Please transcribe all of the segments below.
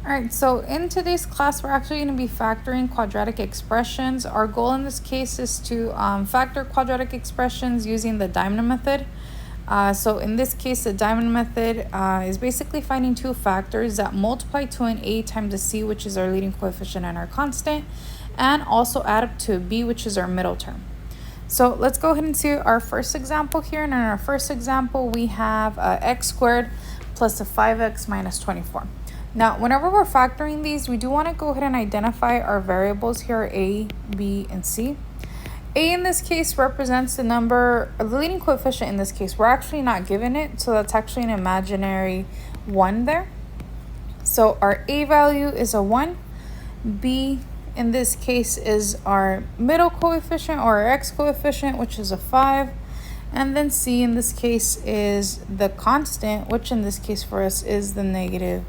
All right, so in today's class, we're actually going to be factoring quadratic expressions. Our goal in this case is to factor quadratic expressions using the diamond method. So in this case, the diamond method is basically finding two factors that multiply to an a times a c, which is our leading coefficient and our constant, and also add up to a b, which is our middle term. So let's go ahead and see our first example here. And in our first example, we have x squared plus a 5x minus 24. Now, whenever we're factoring these, we do want to go ahead and identify our variables here, a, b, and c. A in this case represents the number, the leading coefficient in this case. We're actually not given it, so that's actually an imaginary 1 there. So our a value is a 1. B in this case is our middle coefficient, or our x coefficient, which is a 5. And then c in this case is the constant, which in this case for us is the negative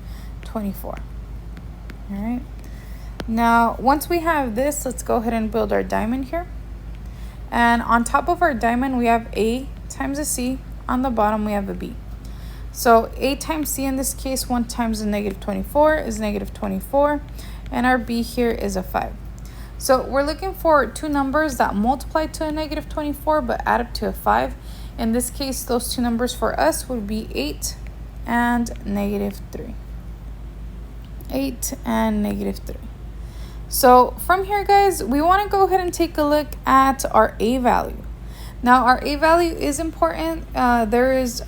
24. All right. Now, once we have this, let's go ahead and build our diamond here. And on top of our diamond, we have a times a c. On the bottom, we have a b. So a times c in this case, 1 times the negative 24 is negative 24. And our b here is a 5. So we're looking for two numbers that multiply to a negative 24 but add up to a 5. In this case, those two numbers for us would be 8 and negative 3. 8 and negative 3. So from here, guys, we want to go ahead and take a look at our a value. Now, our a value is important. There is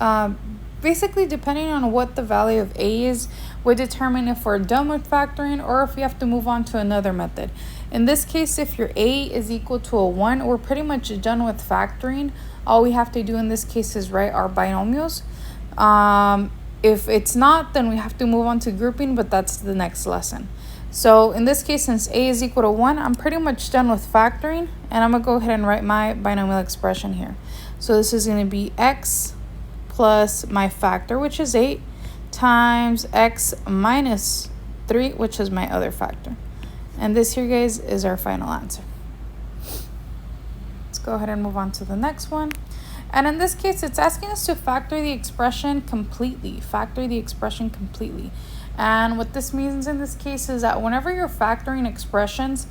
basically, depending on what the value of a is, would determine if we're done with factoring or if we have to move on to another method. In this case, if your a is equal to a 1, we're pretty much done with factoring. All we have to do in this case is write our binomials. If it's not, then we have to move on to grouping, but that's the next lesson. So in this case, since a is equal to 1, I'm pretty much done with factoring, and I'm going to go ahead and write my binomial expression here. So this is going to be x plus my factor, which is 8, times x minus 3, which is my other factor. And this here, guys, is our final answer. Let's go ahead and move on to the next one. And in this case, it's asking us to factor the expression completely. Factor the expression completely. And what this means in this case is that whenever you're factoring expressions,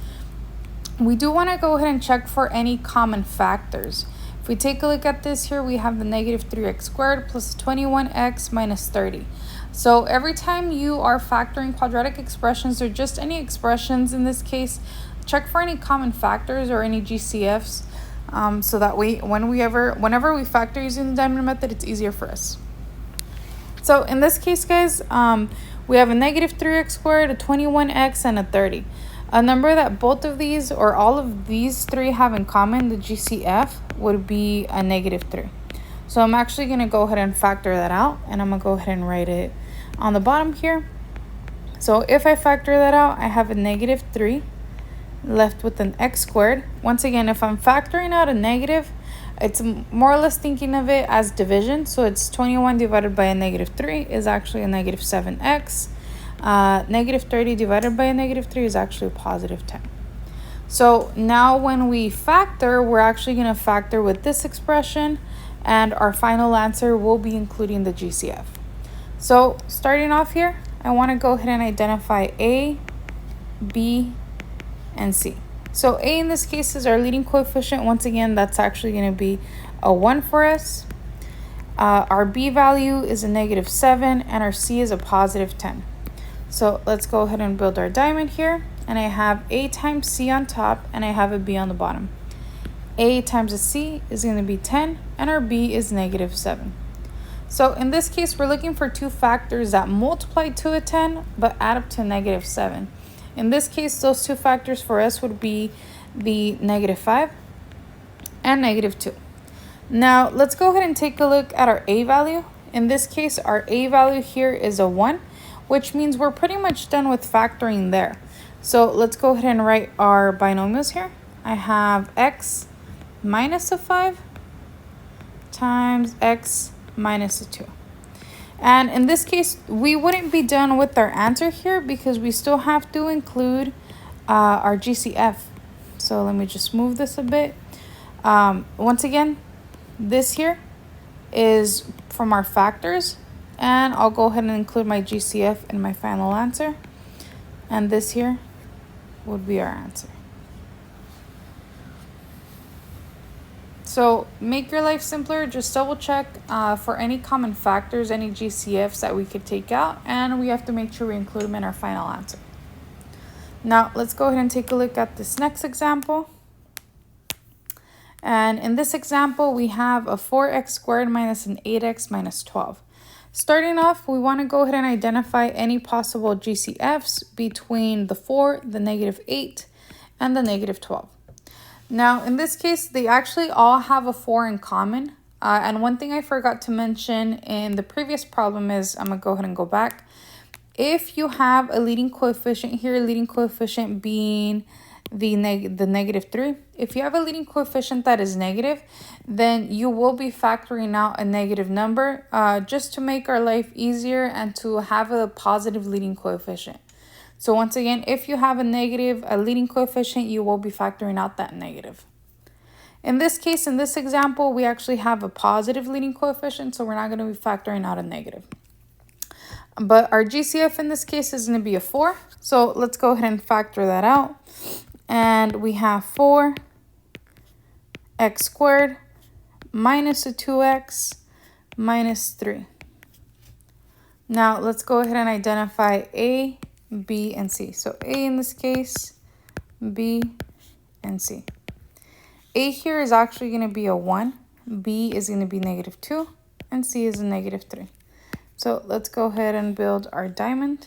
we do want to go ahead and check for any common factors. If we take a look at this here, we have the negative 3x squared plus 21x minus 30. So every time you are factoring quadratic expressions or just any expressions in this case, check for any common factors or any GCFs. So that way, whenever we factor using the diamond method, it's easier for us. So in this case, guys, we have a negative 3x squared, a 21x, and a 30. A number that both of these or all of these three have in common, the GCF, would be a negative 3. So I'm actually going to go ahead and factor that out, and I'm going to go ahead and write it on the bottom here. So if I factor that out, I have a negative 3 left with an x squared. Once again, if I'm factoring out a negative, it's more or less thinking of it as division. So it's 21 divided by a negative 3 is actually a negative 7x. Negative 30 divided by a negative 3 is actually a positive 10. So now when we factor, we're actually going to factor with this expression, and our final answer will be including the GCF. So starting off here, I want to go ahead and identify a, b, and c. So a in this case is our leading coefficient. Once again, that's actually going to be a 1 for us. Our b value is a negative 7, and our c is a positive 10. So let's go ahead and build our diamond here. And I have a times c on top, and I have a b on the bottom. A times a c is going to be 10, and our b is negative 7. So in this case, we're looking for two factors that multiply to a 10, but add up to negative 7. In this case, those two factors for us would be the negative 5 and negative 2. Now, let's go ahead and take a look at our a value. In this case, our a value here is a 1, which means we're pretty much done with factoring there. So let's go ahead and write our binomials here. I have x minus a 5 times x minus a 2. And in this case, we wouldn't be done with our answer here because we still have to include our GCF. So let me just move this a bit. Once again, this here is from our factors, and I'll go ahead and include my GCF in my final answer. And this here would be our answer. So make your life simpler. Just double check for any common factors, any GCFs that we could take out, and we have to make sure we include them in our final answer. Now let's go ahead and take a look at this next example. And in this example, we have a 4x squared minus an 8x minus 12. Starting off, we want to go ahead and identify any possible GCFs between the 4, the negative 8, and the negative 12. Now, in this case, they actually all have a 4 in common. And one thing I forgot to mention in the previous problem is, I'm going to go ahead and go back. If you have a leading coefficient here, leading coefficient being the negative 3. If you have a leading coefficient that is negative, then you will be factoring out a negative number just to make our life easier and to have a positive leading coefficient. So once again, if you have a leading coefficient, you will be factoring out that negative. In this case, in this example, we actually have a positive leading coefficient, so we're not going to be factoring out a negative. But our GCF in this case is going to be a 4. So let's go ahead and factor that out. And we have 4x squared minus a 2x minus 3. Now let's go ahead and identify A, B, and C. So A in this case, B, and C. A here is actually going to be a 1. B is going to be negative 2. And C is a negative 3. So let's go ahead and build our diamond.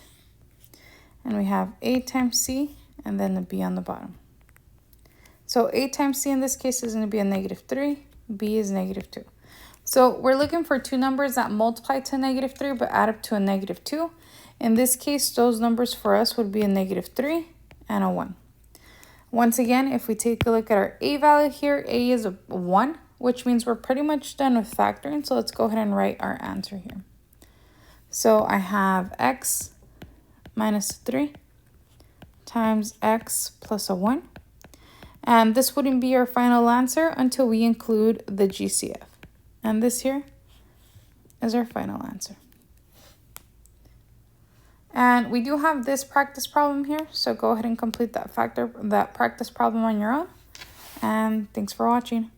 And we have A times C and then the B on the bottom. So A times C in this case is going to be a negative 3. B is negative 2. So we're looking for two numbers that multiply to a negative 3 but add up to a negative 2. In this case, those numbers for us would be a negative 3 and a 1. Once again, if we take a look at our A value here, A is a 1, which means we're pretty much done with factoring. So let's go ahead and write our answer here. So I have x minus 3 times x plus a 1. And this wouldn't be our final answer until we include the GCF. And this here is our final answer. And we do have this practice problem here, so go ahead and complete that practice problem on your own. And thanks for watching.